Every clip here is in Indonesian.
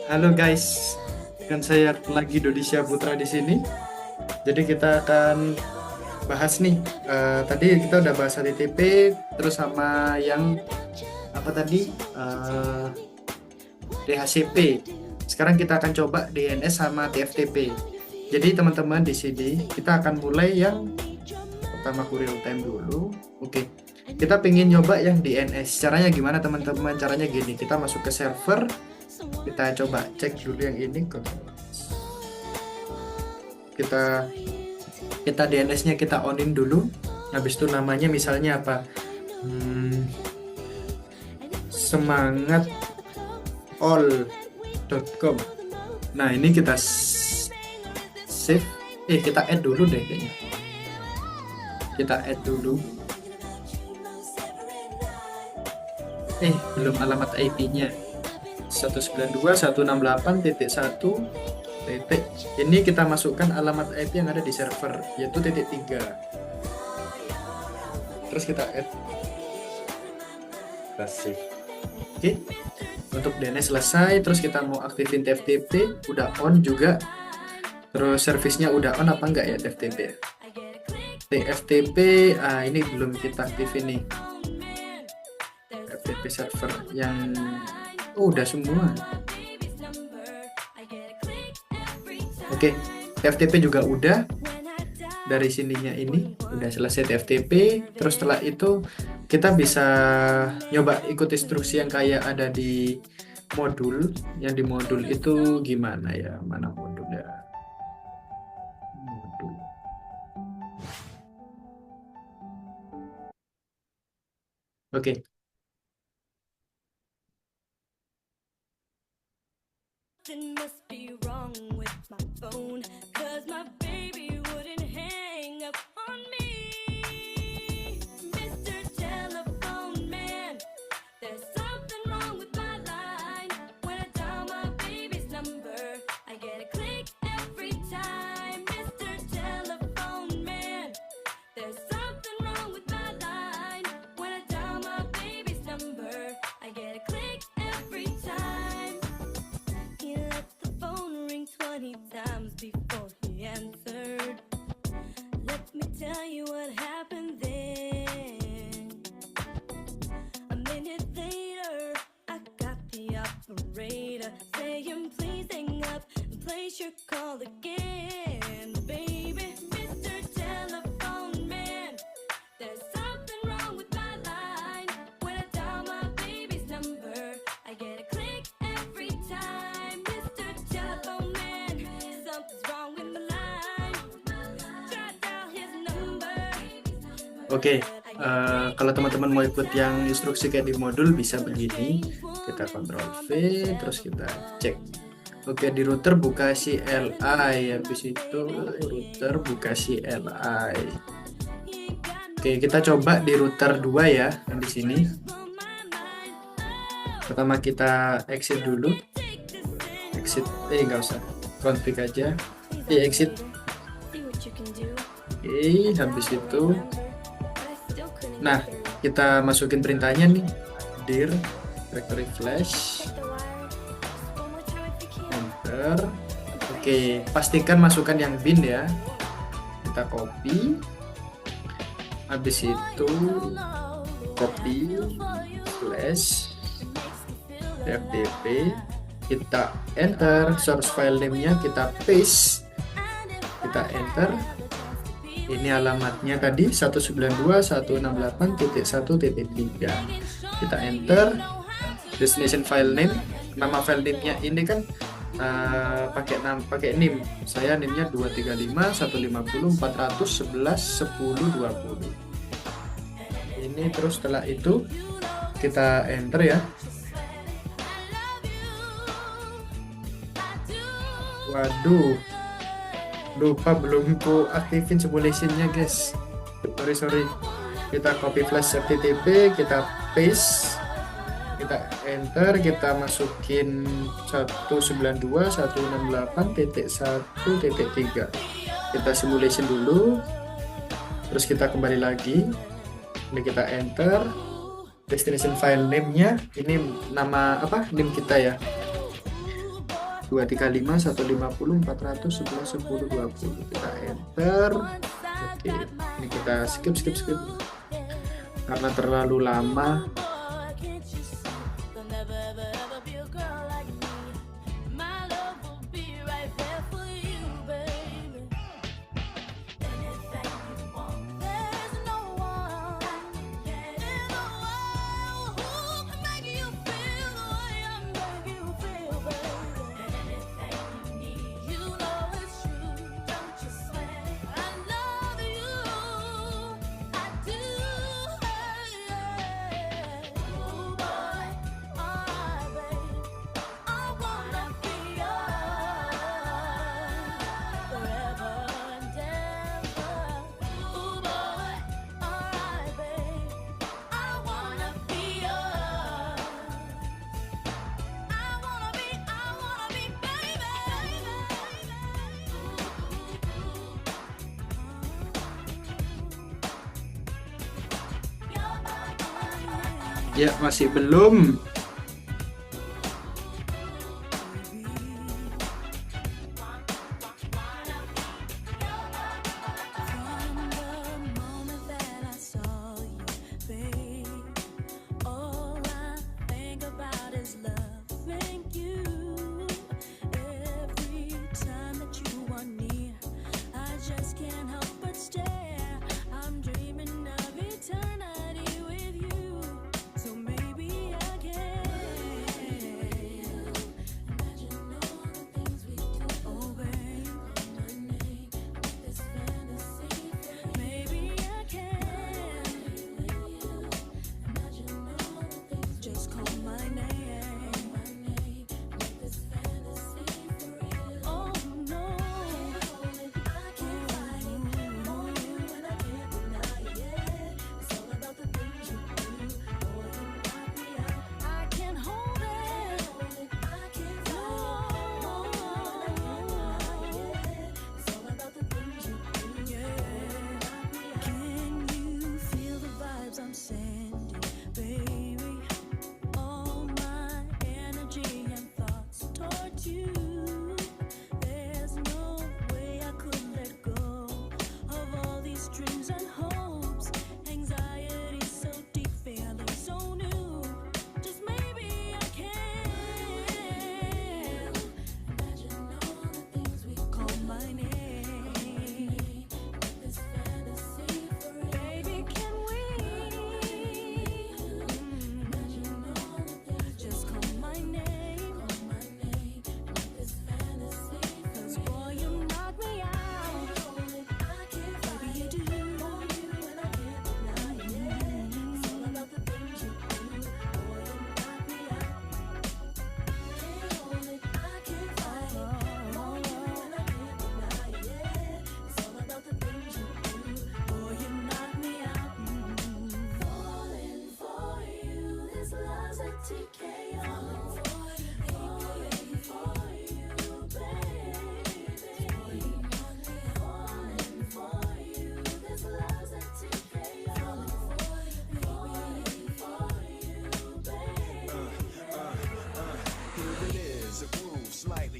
Halo guys, kan saya lagi Dodi Putra di sini. Jadi kita akan bahas nih. Tadi kita udah bahas HTTP, terus sama yang apa tadi DHCP. Sekarang kita akan coba DNS sama TFTP. Jadi teman-teman di sini kita akan mulai yang pertama real time dulu. Oke, kita pengen nyoba yang DNS. Caranya gimana teman-teman? Caranya gini, kita masuk ke server. Kita coba cek dulu yang ini kok. Kita DNS-nya kita onin dulu. Habis itu namanya misalnya apa? Semangatall.com. Nah, ini kita save. Kita add dulu deh kayaknya. Kita add dulu. Belum alamat IP-nya. 192.168.1 titik. Ini kita masukkan alamat IP yang ada di server, yaitu titik 3. Terus kita add. Save. Oke. Untuk DNS selesai, terus kita mau aktifin TFTP, udah on juga. Terus servisnya udah on apa enggak ya TFTP? TFTP, ini belum kita aktifin nih. TFTP server yang udah semua. Oke, TFTP juga udah. Dari sininya ini udah selesai TFTP. Terus setelah itu kita bisa nyoba ikut instruksi yang kayak ada di modul. Yang di modul itu gimana ya? Mana modulnya? Modul. Oke. Something must be wrong with my phone, 'cause my baby wouldn't hang up on me. Mr. Telephone Man, there's something wrong with my line. When I dial my baby's number, I get a click every time. Mr. Telephone Man, there's something wrong with my line. When I dial my baby's number, I get a click every time. He let the phone ring 20 times before he answered. Let me tell you what happened then. A minute later, I got the operator saying, please hang up and place your call again. Baby, Mr. Telephone Man, there's something wrong with my line. When I dial my baby's number, I get a click every time. Mr. Telephone Man, something's wrong with my line. Try to dial his number. Oke, kalau teman-teman mau ikut yang instruksi kayak di modul bisa begini. Kita Ctrl V, terus kita cek. Oke, di router buka CLI, habis itu router buka CLI. Oke, kita coba di router 2 ya, yang di sini. Pertama kita exit dulu. Exit, nggak usah. Config aja. Exit. See what you can do. Oke, habis itu. Nah, kita masukin perintahnya nih. Dir directory flash. Enter. Oke, pastikan masukkan yang bin ya. Kita copy. Habis itu copy flash FTP. Kita enter, source file name-nya kita paste. Kita enter. Ini alamatnya tadi 192.168.1.3. Kita enter. Destination file name, nama file name-nya ini kan pakai name. Saya name-nya 235.150.411.10.20. Ini terus setelah itu kita enter ya. Waduh, lupa belum ku aktifin simulationnya guys. Sorry. Kita copy flash FTP, kita paste, kita enter, kita masukin 192.168.1.3. Kita simulation dulu, terus kita kembali lagi. Ini kita enter. Destination file name-nya ini nama apa? Name kita ya. 235, 150, 400, 11, 10, 20. Kita enter. Oke, ini kita skip karena terlalu lama. Ya, masih belum.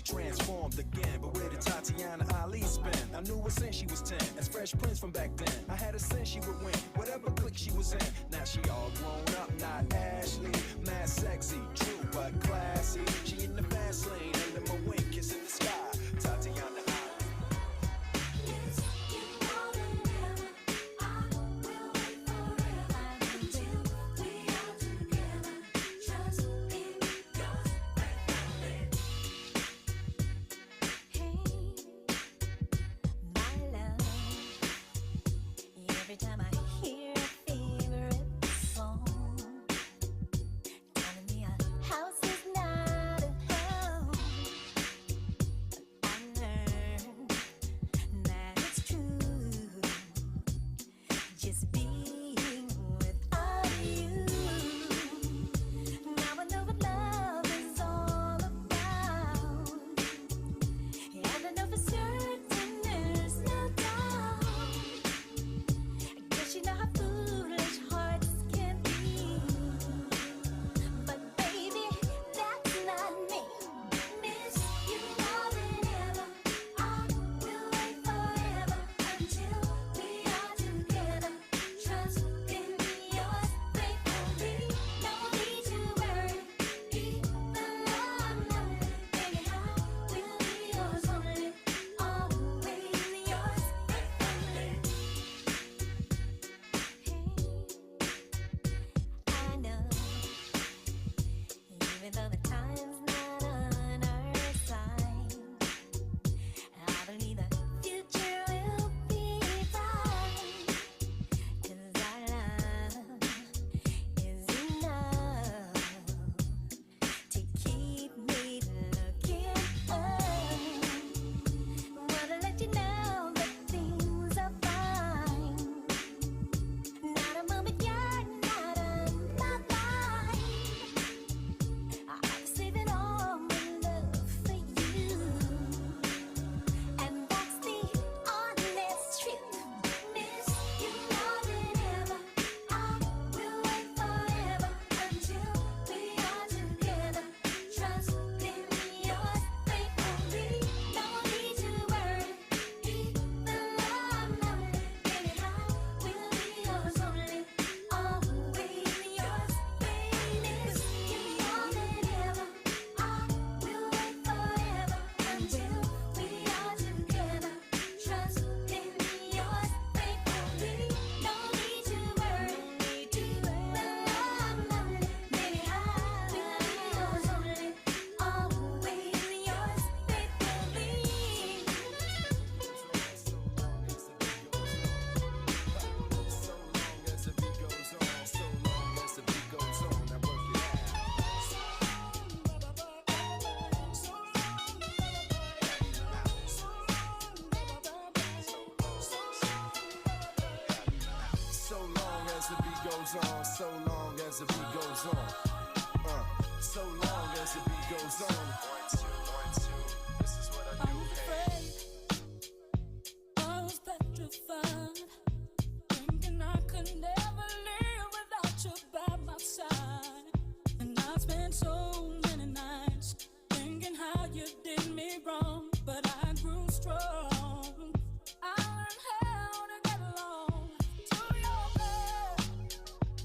Transformed again, but where did Tatiana Ali spend? I knew her since she was 10, as Fresh Prince from back then. I had a sense she would win, whatever clique she was in. Now she all grown up, not Ashley. Mad sexy, true but classy. She in the fast lane, under my wing, kissing the sky. Tatiana Ali. Every time I hear a favorite song, telling me a house is not a home. So the time's not on our side. I believe the future will be fine. 'Cause our love is enough to keep me looking up. Wanna let you know that things are fine. Not a moment you're not on my mind. I'm saving all my love for you, and that's the honest truth. Miss you more than ever. I will wait forever until we are together. Trust in yours faithfully. No need to worry. Even though I'm lonely, baby, I will be yours only. Always yours, baby. Miss you more than ever. I will wait forever until we are together. Trust in yours faithfully. No need to worry. Even though I'm lonely, baby, I will be yours only. Always yours faithfully. So long as the beat goes on, so long as the beat goes on. So long as the beat goes on. 1, 2, 1, 2. This is what I do. I was petrified, thinking I could never live without you by my side. And I spent so many nights thinking how you did me wrong, but I grew strong. I learned how to get along to your love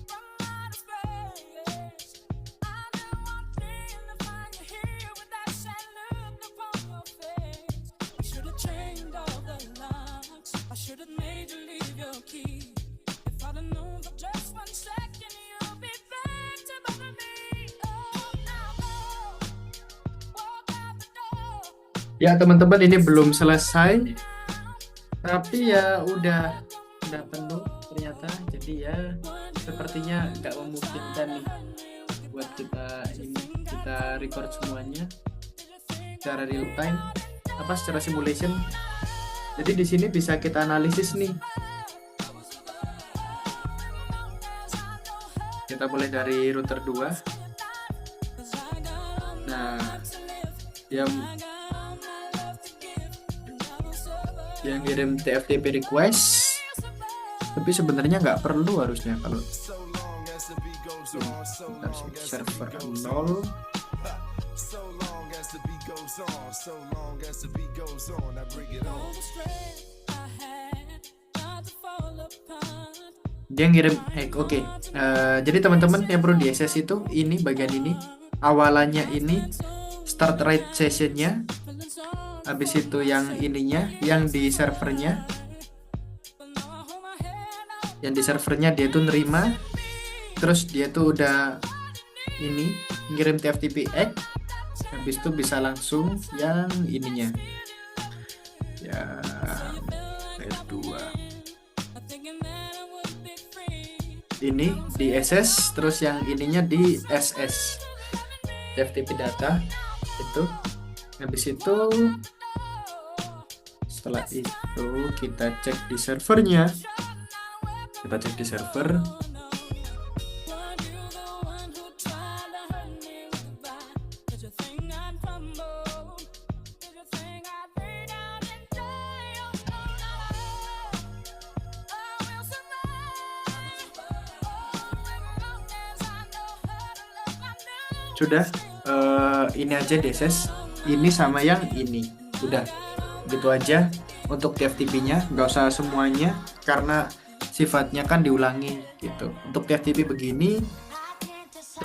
from outer space. I do one thing to find you here with that sad look upon your face. I should have changed all the locks. I should have made you leave your key. If I'd have known for just 1 second you'll be back to bother me. Oh, now go, walk out the door. Ya teman-teman, ini belum selesai, tapi ya udah penuh ternyata. Jadi ya sepertinya nggak memungkinkan nih buat kita record semuanya secara real time, secara simulation. Jadi di sini bisa kita analisis nih. Kita mulai dari router 2. Nah, yang ngirim TFTP request, tapi sebenarnya nggak perlu harusnya kalau So long as the beat goes on, so bentar sih, long as the server beat goes 0. on. So long as the beat goes on, so long as the beat goes on. I bring it on. All the strength I had not to fall apart. Dia ngirim oke. Jadi teman-teman yang perlu di SS itu ini bagian ini awalannya ini start write sessionnya, habis itu yang ininya yang di servernya dia tuh nerima, terus dia tuh udah ini ngirim TFTP egg, habis itu bisa langsung yang ininya ya F2 ini di SS, terus yang ininya di SS TFTP data itu. Habis itu setelah itu kita cek di servernya, server. Sudah, ini aja DSS, ini sama yang ini, udah gitu aja untuk TFTP-nya, nggak usah semuanya karena sifatnya kan diulangi gitu. Untuk TFTP begini,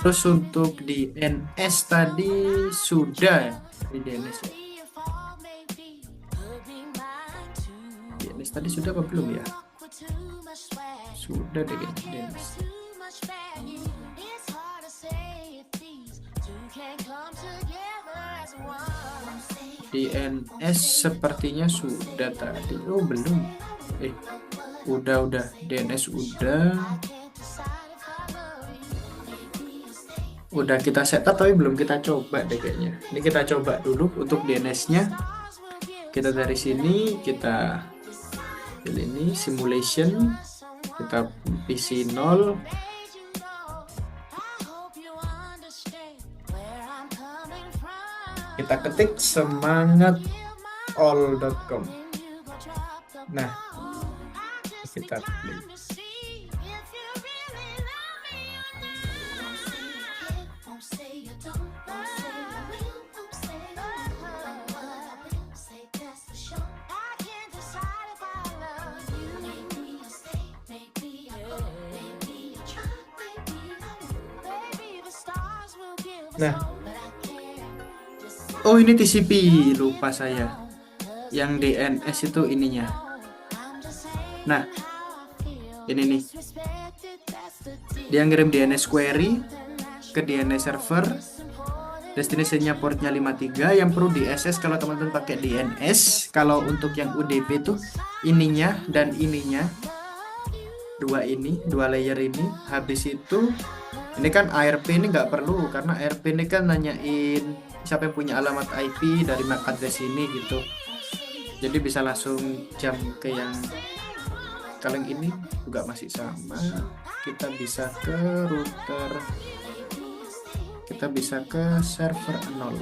terus untuk di NS tadi sudah di DNS ya. DNS tadi sudah apa belum ya? Sudah deh DNS. DNS sepertinya sudah tadi. Oh belum. Udah DNS udah kita setup tapi belum kita coba deh kayaknya. Ini kita coba dulu untuk DNS-nya. Kita dari sini kita pilih ini simulation, kita PC 0. Kita ketik semangatall.com. Nah, kita pilih. Nah, oh ini TCP, lupa saya. Yang DNS itu ininya. Nah, ini nih. Dia ngirim DNS query ke DNS server. Destination-nya portnya 53. Yang perlu di SS kalau teman-teman pakai DNS. Kalau untuk yang UDP itu ininya dan ininya. Dua layer ini. Habis itu ini kan ARP ini nggak perlu karena ARP ini kan nanyain siapa yang punya alamat IP dari MAC address ini gitu. Jadi bisa langsung jam ke yang kalau yang ini juga masih sama. Kita bisa ke router, kita bisa ke server 0,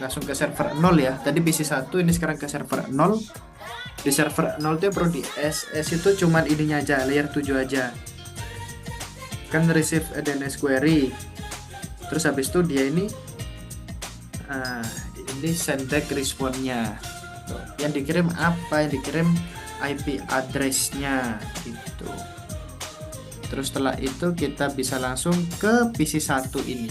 langsung ke server 0 ya. Tadi PC 1, ini sekarang ke server 0. Di server 0 itu perlu di SS itu cuman ininya aja, layer 7 aja kan, receive a DNS query. Terus habis itu dia ini send back response-nya. Yang dikirim apa? Yang dikirim IP address-nya gitu. Terus setelah itu kita bisa langsung ke PC 1 ini.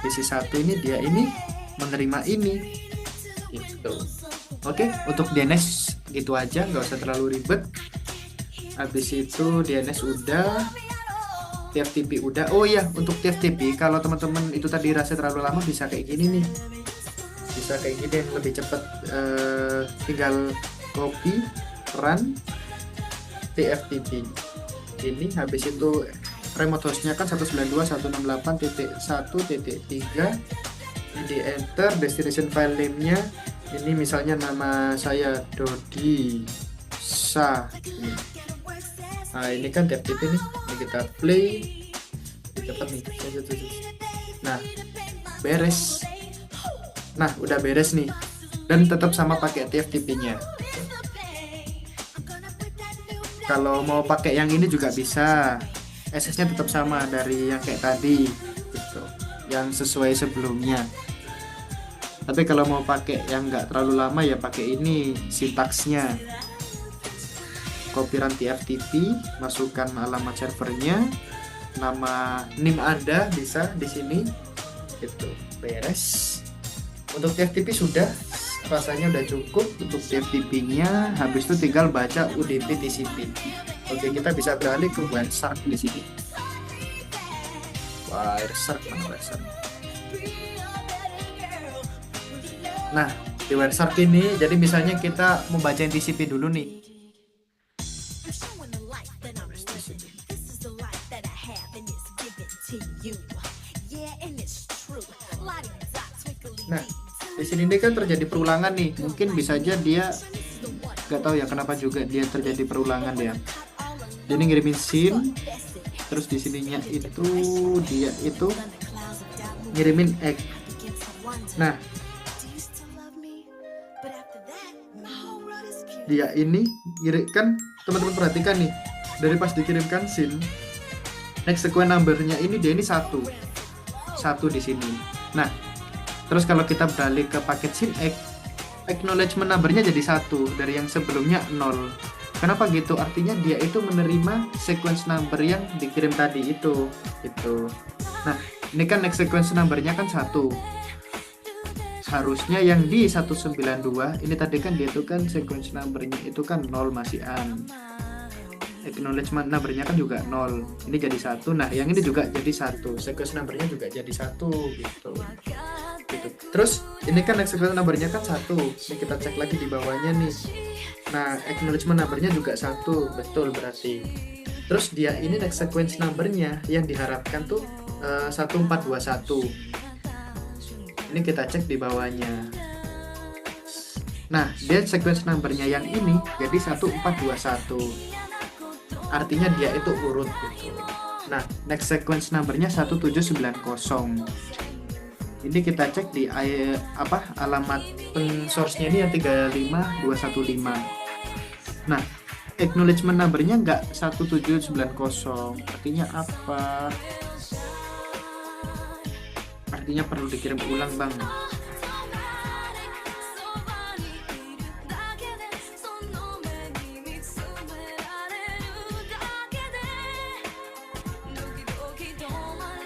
PC 1 ini dia ini menerima ini gitu. Oke, untuk DNS gitu aja, nggak usah terlalu ribet. Habis itu DNS udah, TFTP udah. Oh iya, untuk TFTP kalau teman-teman itu tadi rasa terlalu lama bisa kayak gini nih. Bisa kayak gini lebih cepat, tinggal copy, run TFTP. Ini habis itu remote hostnya kan 192.168.1.3. Ini di enter, destination file name-nya ini misalnya nama saya Dodi Sa. Nah ini kan TFTP nih, ini kita play, cepat nih. Nah beres. Nah udah beres nih, dan tetap sama pakai TFTP-nya. Kalau mau pakai yang ini juga bisa, SS-nya tetap sama dari yang kayak tadi gitu, yang sesuai sebelumnya. Tapi kalau mau pakai yang nggak terlalu lama ya pakai ini sintaksnya. Copy run TFTP, masukkan alamat servernya, nama NIM Anda bisa di sini. Itu beres. Untuk TFTP sudah, rasanya udah cukup untuk TFTP-nya. Habis itu tinggal baca UDP TCP. Oke, kita bisa beralih ke Wireshark di sini. Wireshark mana Wireshark? Nah, di Wireshark ini, jadi misalnya kita mau bacain TCP dulu nih. Nah, di sini ini kan terjadi perulangan nih. Mungkin bisa aja dia nggak tahu ya kenapa juga dia terjadi perulangan ya. Jadi ngirimin SYN, terus di sininya itu dia itu ngirimin egg. Nah, dia ini kan teman-teman perhatikan nih, dari pas dikirimkan SYN, next sequence number-nya ini dia ini satu di sini. Nah, terus kalau kita beralih ke paket SYN acknowledgement number-nya jadi 1 dari yang sebelumnya 0. Kenapa gitu? Artinya dia itu menerima sequence number yang dikirim tadi itu. Nah, ini kan next sequence number-nya kan 1. Harusnya yang di 192 ini tadi kan dia itu kan sequence number-nya itu kan 0 masih an. acknowledgement numbernya kan juga 0, ini jadi 1. Nah yang ini juga jadi 1, sequence numbernya juga jadi 1 gitu. Terus ini kan sequence numbernya kan 1, ini kita cek lagi di bawahnya nih. Nah acknowledgement numbernya juga 1, betul berarti. Terus dia ini next sequence numbernya yang diharapkan tuh 1421. Ini kita cek di bawahnya. Nah, dia sequence numbernya yang ini jadi 1421. Artinya dia itu urut gitu. Nah, next sequence numbernya 1790. Ini kita cek di alamat source-nya ini yang 35215. Nah, acknowledgement numbernya nggak 1790. Artinya apa? Artinya perlu dikirim ulang, Bang.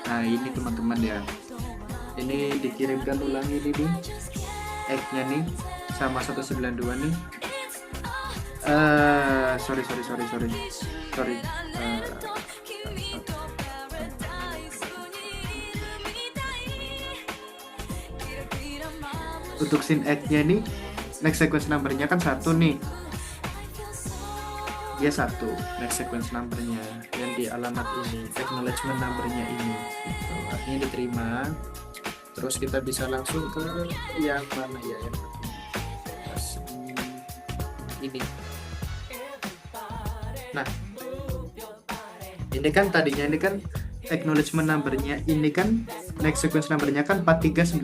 Nah ini teman-teman ya, ini dikirimkan ulang ini nih egg-nya nih sama 192 nih. Sorry. Untuk scene egg-nya nih next sequence numbernya kan 1 nih, dia 1 next sequence numbernya yang di alamat ini, acknowledgement numbernya ini gitu. Artinya diterima. Terus kita bisa langsung ke yang mana ya, yang ini. Nah ini kan tadinya ini kan acknowledgement numbernya ini kan next sequence numbernya kan 4395.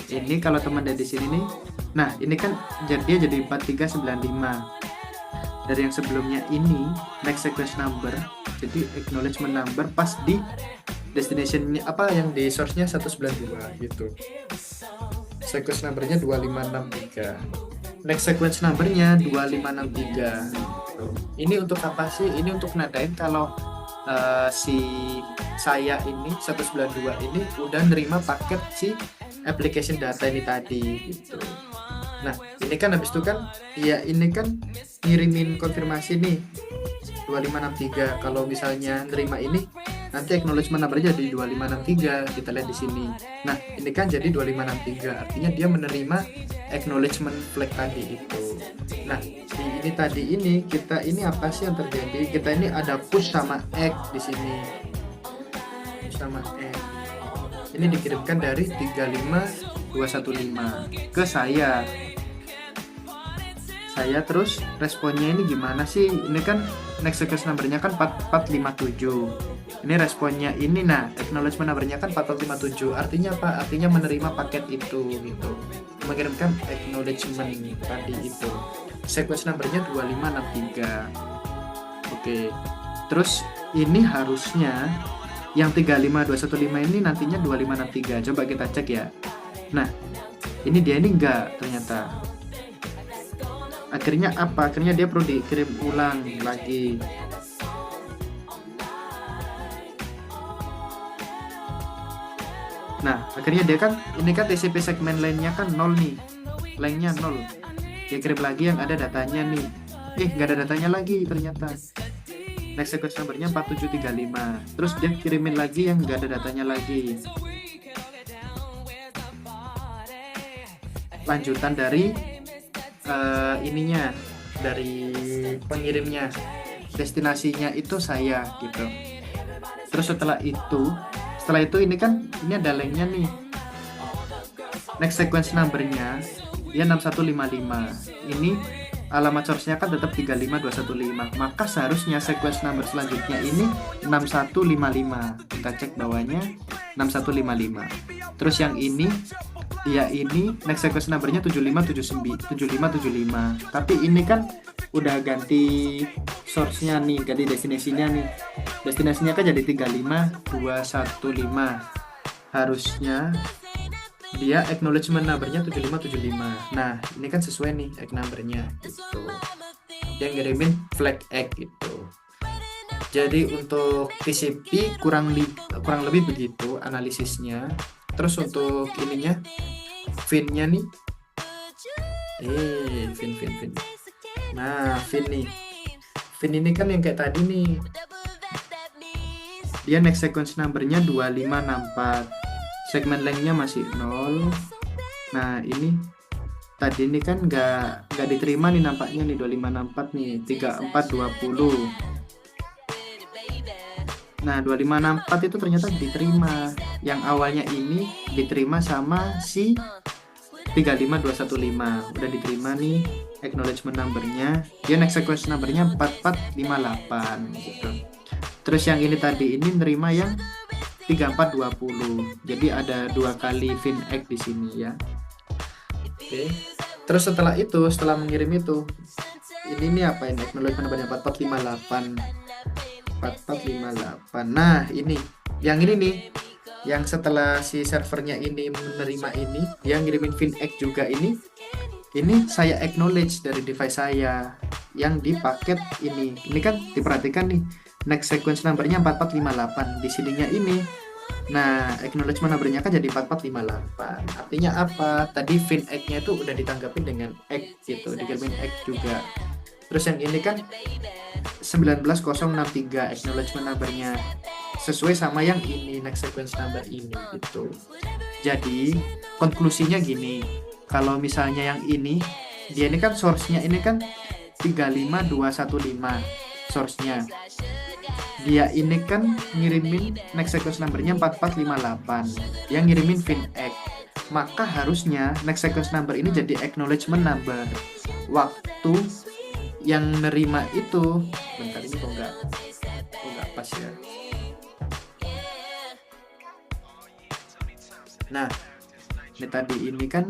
Ini kalau teman dari sini nih, nah ini kan dia jadi 4395. Dari yang sebelumnya ini next sequence number, jadi acknowledgement number pas di destinationnya apa yang di source-nya 192 gitu. Sequence numbernya 2563. Next sequence numbernya 2563. Ini untuk apa sih? Ini untuk nadain kalau si saya ini 192 ini udah nerima paket si application data ini tadi gitu. Nah ini kan habis itu kan ya ini kan ngirimin konfirmasi nih 2563. Kalau misalnya nerima ini nanti acknowledgement numbernya jadi 2563, kita lihat di sini. Nah ini kan jadi 2563, artinya dia menerima acknowledgement flag tadi itu. Nah ini tadi ini kita ini apa sih yang terjadi? Kita ini ada push sama egg di sini, push sama egg. Ini dikirimkan dari 35215 ke saya. Terus responnya ini gimana sih? Ini kan next sequence numbernya kan 4457. Ini responnya ini, nah acknowledgement numbernya kan 4457. Artinya apa? Artinya menerima paket itu gitu. Mengirimkan acknowledgement tadi itu. Sequence numbernya 2563. Oke. Terus ini harusnya yang 35215 ini nantinya 2563. Coba kita cek ya. Nah, ini dia ini enggak ternyata. Akhirnya apa? Akhirnya dia perlu dikirim ulang lagi. Nah, akhirnya dia kan ini kan TCP segmen lainnya kan 0 nih. Lainnya 0. Dia kirim lagi yang ada datanya nih. Nggak ada datanya lagi ternyata. Next sequence numbernya 4735. Terus dia kirimin lagi yang nggak ada datanya lagi. Lanjutan dari ininya, dari pengirimnya, destinasinya itu saya gitu. Terus setelah itu ini kan ini ada linknya nih. Next sequence numbernya dia 6155. Ini alamat source-nya kan tetap 35215. Maka seharusnya sequence number selanjutnya ini 6155. Kita cek bawahnya 6155. Terus yang ini ya ini next sequence numbernya 7575. Tapi ini kan udah ganti source-nya nih, ganti destinasinya nih. Destinasinya kan jadi 35215. Harusnya dia acknowledgement numbernya 7575. Nah ini kan sesuai nih egg numbernya gitu. Dia ngirimin flag egg gitu. Jadi untuk TCP kurang lebih begitu analisisnya. Terus untuk ininya fin-nya nih, fin. Nah fin nih, fin ini kan yang kayak tadi nih, dia next sequence numbernya 2564, segmen lengthnya masih 0. Nah ini tadi ini kan nggak diterima nih nampaknya nih 2564 nih 3420. Nah 2564 itu ternyata diterima, yang awalnya ini diterima sama si 35215 udah diterima nih acknowledgement numbernya, dia next sequence numbernya 4458 gitu. Terus yang ini tadi ini nerima yang 3420, jadi ada 2 kali fin egg di sini ya. Oke. Terus setelah mengirim itu, ini nih apa ini acknowledgement numbernya 4458. Nah ini nih, yang setelah si servernya ini menerima ini, dia ngirimin fin egg juga ini saya acknowledge dari device saya yang di paket ini. Ini kan diperhatikan nih, next sequence numbernya 4458 di sininya ini. Nah, acknowledgement numbernya kan jadi 4458. Artinya apa? Tadi fin egg-nya itu udah ditanggapin dengan egg gitu, dikirimin egg juga. Terus yang ini kan 19063 acknowledgement numbernya sesuai sama yang ini next sequence number ini gitu. Jadi konklusinya gini, kalau misalnya yang ini dia ini kan source-nya ini kan 35215 source-nya. Dia ini kan ngirimin next sequence numbernya 4458 yang ngirimin fin egg, maka harusnya next sequence number ini jadi acknowledgement number. Waktu yang nerima itu, bentar ini kok nggak pas ya. Nah ini tadi kan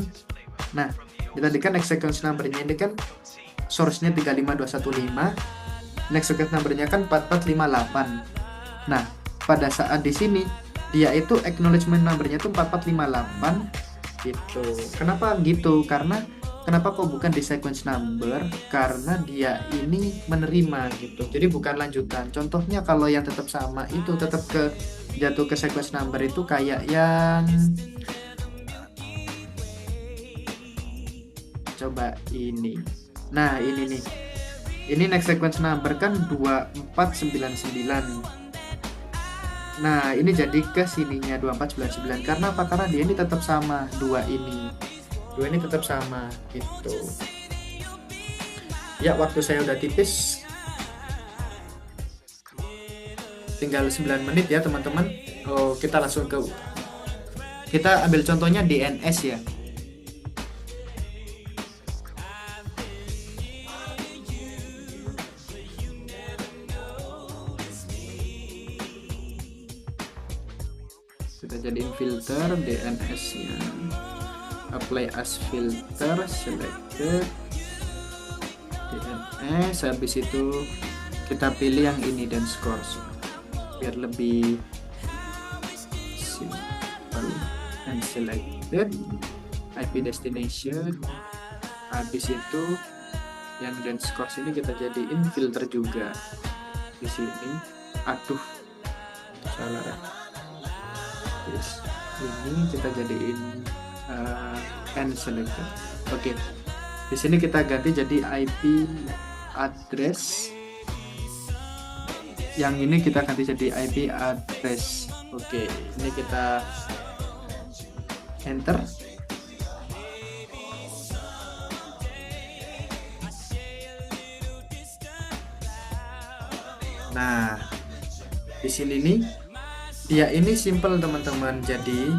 next sequence numbernya ini kan source-nya 35215, next sequence numbernya kan 4458. Nah, pada saat di sini dia itu acknowledgement numbernya itu 4458 gitu. Kenapa gitu? Kenapa kok bukan di sequence number? Karena dia ini menerima gitu. Jadi bukan lanjutan. Contohnya kalau yang tetap sama itu tetap jatuh ke sequence number itu kayak yang coba ini. Nah, ini nih. Ini next sequence number kan 2499. Nah, ini jadi ke sininya 2499. Karena apa? Karena dia ini tetap sama, dua ini tetap sama gitu. Ya, waktu saya udah tipis. Tinggal 9 menit ya, teman-teman. Kita langsung kita ambil contohnya DNS ya. Kita jadiin filter DNS-nya, apply as filter, selected DNS. Habis itu kita pilih yang ini dan scores biar lebih simple, and selected IP destination. Habis itu yang dan scores ini kita jadiin filter juga di sini. Aduh, salah ya. Ini kita jadiin and selected. Oke. Di sini kita ganti jadi IP address. Yang ini kita ganti jadi IP address. Oke, ini kita enter. Nah, di sini nih dia ini simple teman-teman. Jadi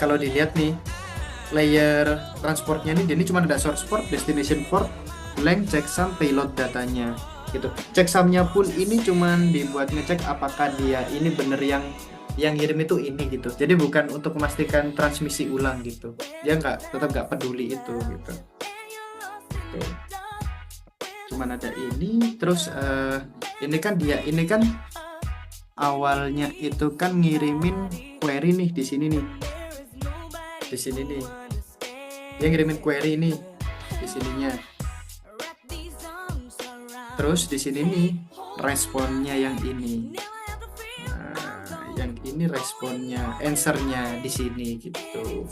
kalau dilihat nih layer transportnya nih, dia ini cuma ada source port, destination port, length, checksum, payload datanya gitu. Checksumnya pun ini cuman dibuat ngecek apakah dia ini bener yang ngirim itu ini gitu. Jadi bukan untuk memastikan transmisi ulang gitu. Dia tetap nggak peduli itu gitu. Tuh. Cuman ada ini. Terus ini kan awalnya itu kan ngirimin query nih di sini nih. Di sini nih. Dia ngirimin query nih di sininya. Terus di sini nih responnya yang ini. Nah, yang ini responnya, answernya di sini gitu.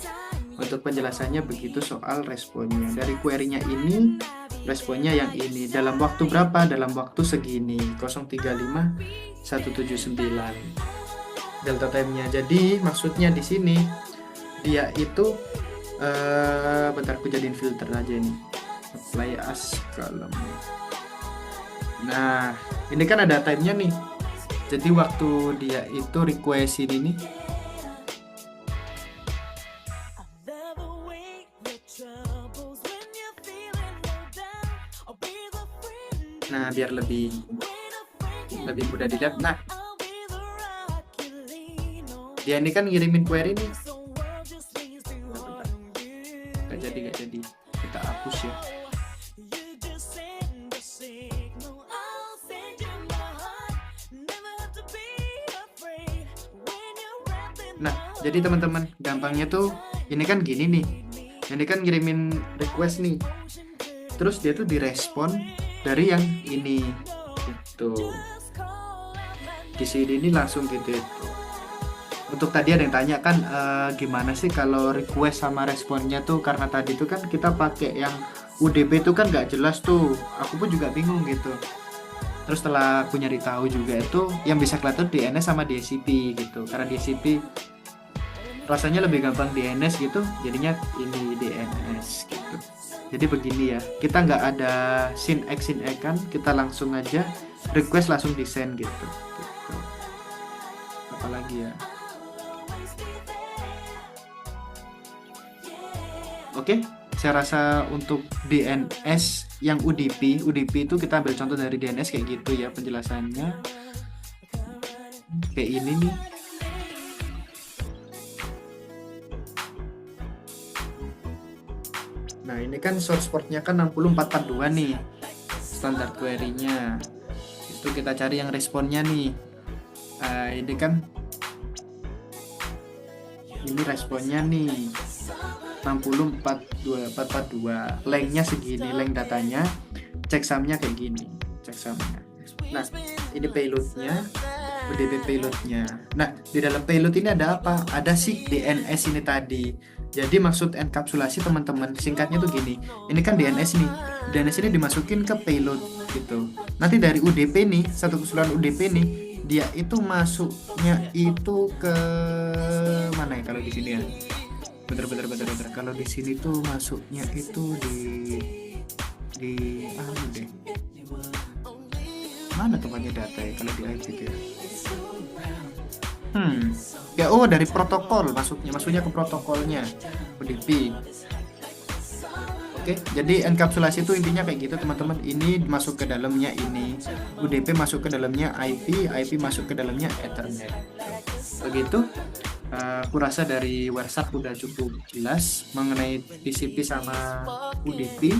Untuk penjelasannya begitu soal responnya. Dari query-nya ini responnya yang ini dalam waktu berapa, dalam waktu segini, 035 179 delta time-nya. Jadi maksudnya di sini dia itu bentar aku jadiin filter aja ini, apply as column. Nah ini kan ada time-nya nih, jadi waktu dia itu request ini Love the way your troubles when you're feeling low down. I'll be the friend, nah biar lebih mudah dilihat. Nah I'll be the rock you lean on. dia ini kan ngirimin query nih, The world just needs to run you. gak jadi kita hapus ya. You just send a signal. I'll send you my heart. Never have to be afraid when you're wrapped in Nah jadi teman-teman gampangnya tuh ini kan gini nih, ini kan ngirimin request nih, terus dia tuh direspon dari yang ini gitu, di sini ini langsung gitu itu. Untuk tadi ada yang tanya kan gimana sih kalau request sama responnya tuh, karena tadi tuh kan kita pakai yang UDP tuh kan nggak jelas tuh, aku pun juga bingung gitu. Terus setelah aku nyari tahu juga itu yang bisa kelihatan DNS sama DHCP gitu, karena DHCP rasanya lebih gampang DNS gitu, jadinya ini DNS gitu. Jadi begini ya, kita nggak ada sync kan, kita langsung aja request langsung di send gitu. Apalagi ya. Oke, saya rasa untuk DNS yang UDP itu kita ambil contoh dari DNS kayak gitu ya penjelasannya. Kayak ini nih. Nah, ini kan source portnya kan 6442 nih. Standar query-nya. Itu kita cari yang responnya nih. Ini kan ini responnya nih. 60442 lengthnya segini, length datanya, checksumnya kayak gini, checksumnya. Nah ini payloadnya, UDP payloadnya. Nah di dalam payload ini ada apa? Ada si DNS ini tadi. Jadi maksud enkapsulasi teman-teman singkatnya tuh gini, ini kan DNS nih, DNS ini dimasukin ke payload gitu. Nanti dari UDP nih, satu keseluruhan UDP nih, dia itu masuknya itu ke mana ya kalau di sini ya? Bentar. Kalau di sini tuh masuknya itu di deh. Mana tempatnya data ya kalau di IP itu ya? Dari protokol masuknya ke protokolnya UDP. Oke, jadi enkapsulasi itu intinya kayak gitu teman-teman. Ini masuk ke dalamnya ini, UDP masuk ke dalamnya IP masuk ke dalamnya Ethernet. Begitu. Aku rasa dari WhatsApp udah cukup jelas mengenai TCP sama UDP.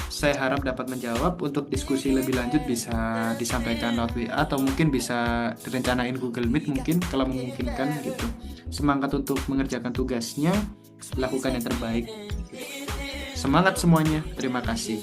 Saya harap dapat menjawab. Untuk diskusi lebih lanjut bisa disampaikan lewat WA atau mungkin bisa direncanain Google Meet mungkin kalau memungkinkan gitu. Semangat untuk mengerjakan tugasnya, lakukan yang terbaik. Semangat semuanya, terima kasih.